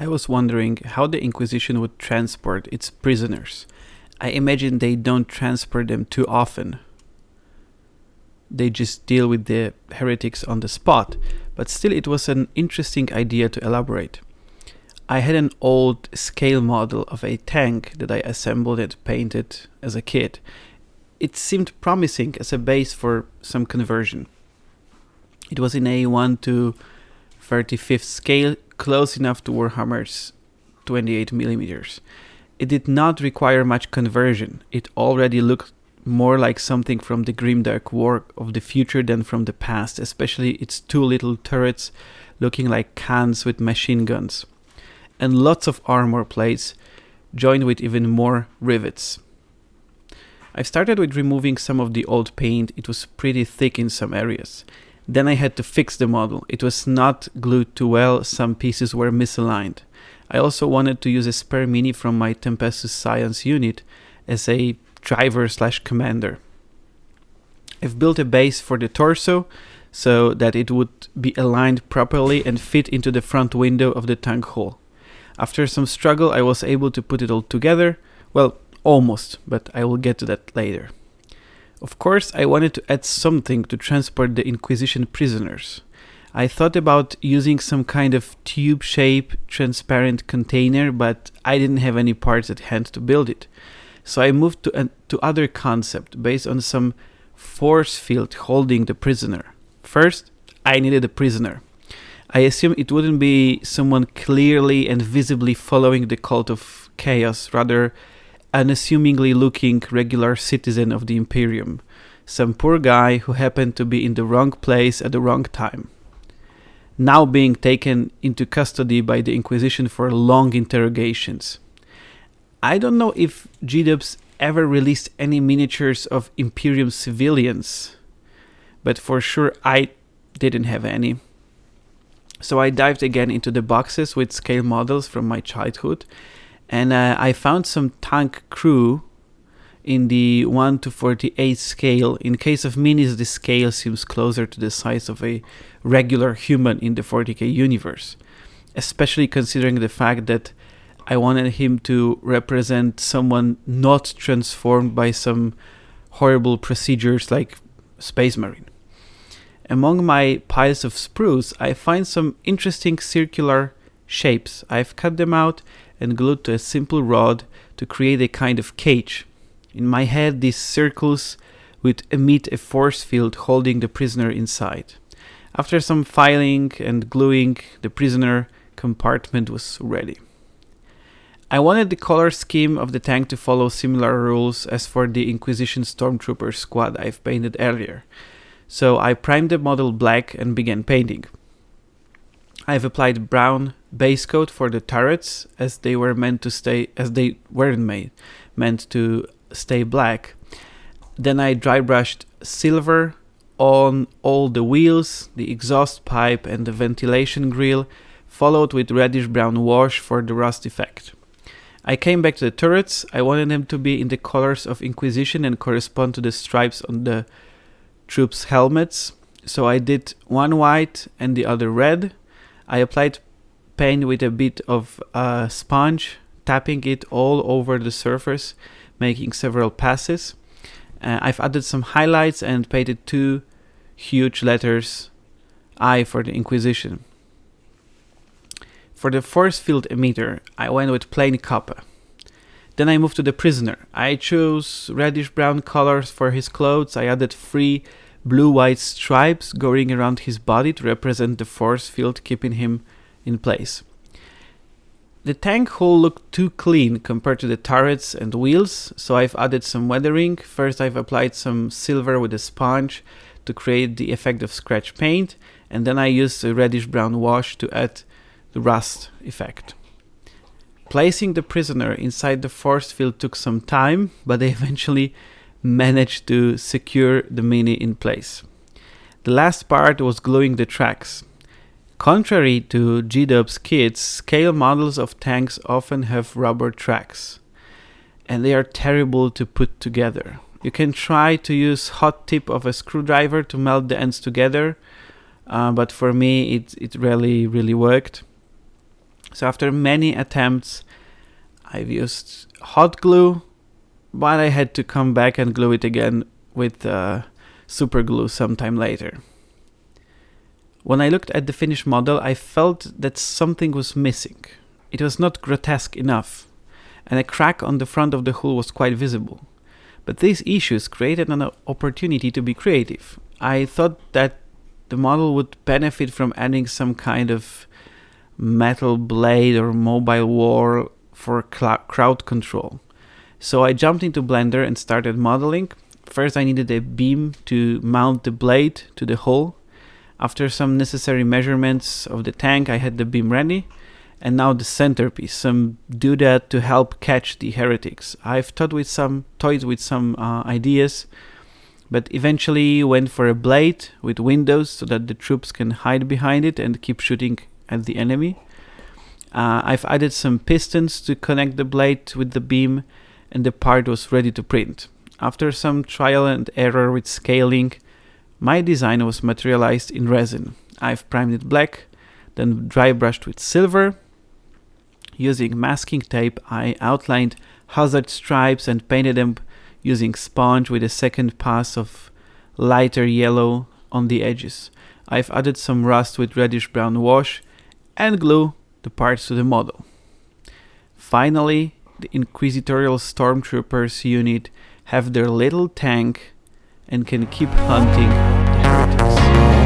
I was wondering how the Inquisition would transport its prisoners. I imagine they don't transport them too often. They just deal with the heretics on the spot, but still it was an interesting idea to elaborate. I had an old scale model of a tank that I assembled and painted as a kid. It seemed promising as a base for some conversion. It was in a 1/35 scale, close enough to Warhammer's 28mm. It did not require much conversion. It already looked more like something from the grimdark war of the future than from the past, especially its two little turrets looking like cans with machine guns. And lots of armor plates, joined with even more rivets. I started with removing some of the old paint. It was pretty thick in some areas. Then I had to fix the model. It was not glued too well, some pieces were misaligned. I also wanted to use a spare mini from my Tempestus Science unit as a driver/commander. I've built a base for the torso so that it would be aligned properly and fit into the front window of the tank hull. After some struggle, I was able to put it all together. Well, almost, but I will get to that later. Of course, I wanted to add something to transport the Inquisition prisoners. I thought about using some kind of tube-shaped, transparent container, but I didn't have any parts at hand to build it. So I moved to other concept based on some force field holding the prisoner. First, I needed a prisoner. I assumed it wouldn't be someone clearly and visibly following the cult of chaos, rather unassumingly looking regular citizen of the Imperium. Some poor guy who happened to be in the wrong place at the wrong time. Now being taken into custody by the Inquisition for long interrogations. I don't know if G-Dubs ever released any miniatures of Imperium civilians, but for sure I didn't have any. So I dived again into the boxes with scale models from my childhood, and I found some tank crew in the 1/48 scale. In case of minis, the scale seems closer to the size of a regular human in the 40k universe, especially considering the fact that I wanted him to represent someone not transformed by some horrible procedures like Space Marine. Among my piles of sprues, I find some interesting circular shapes. I've cut them out and glued to a simple rod to create a kind of cage. In my head, these circles would emit a force field holding the prisoner inside. After some filing and gluing, the prisoner compartment was ready. I wanted the color scheme of the tank to follow similar rules as for the Inquisition Stormtrooper squad I've painted earlier. So I primed the model black and began painting. I've applied brown base coat for the turrets as they weren't meant to stay black. Then I dry brushed silver on all the wheels, the exhaust pipe and the ventilation grill, followed with reddish brown wash for the rust effect. I came back to the turrets. I wanted them to be in the colors of Inquisition and correspond to the stripes on the troops' helmets, so I did one white and the other red. I applied paint with a bit of sponge, tapping it all over the surface, making several passes. I've added some highlights and painted two huge letters I for the Inquisition. For the force field emitter, I went with plain copper. Then I moved to the prisoner. I chose reddish-brown colors for his clothes. I added 3 blue-white stripes going around his body to represent the force field, keeping him in place. The tank hull looked too clean compared to the turrets and wheels, so I've added some weathering. First I've applied some silver with a sponge to create the effect of scratch paint, and then I used a reddish-brown wash to add the rust effect. Placing the prisoner inside the force field took some time, but I eventually managed to secure the mini in place. The last part was gluing the tracks. Contrary to G-Dub's kits, scale models of tanks often have rubber tracks, and they are terrible to put together. You can try to use hot tip of a screwdriver to melt the ends together, but for me it really worked. So after many attempts, I've used hot glue, but I had to come back and glue it again with super glue sometime later. When I looked at the finished model, I felt that something was missing. It was not grotesque enough, and a crack on the front of the hull was quite visible. But these issues created an opportunity to be creative. I thought that the model would benefit from adding some kind of metal blade or mobile wall for crowd control. So I jumped into Blender and started modeling. First I needed a beam to mount the blade to the hull. After some necessary measurements of the tank, I had the beam ready. And now the centerpiece, some doodad to help catch the heretics. I've toyed with some ideas, but eventually went for a blade with windows so that the troops can hide behind it and keep shooting at the enemy. I've added some pistons to connect the blade with the beam, and the part was ready to print. After some trial and error with scaling, my design was materialized in resin. I've primed it black, then dry brushed with silver. Using masking tape, I outlined hazard stripes and painted them using sponge with a second pass of lighter yellow on the edges. I've added some rust with reddish brown wash and glue the parts to the model. Finally, the Inquisitorial Stormtroopers unit have their little tank and can keep hunting the heretics.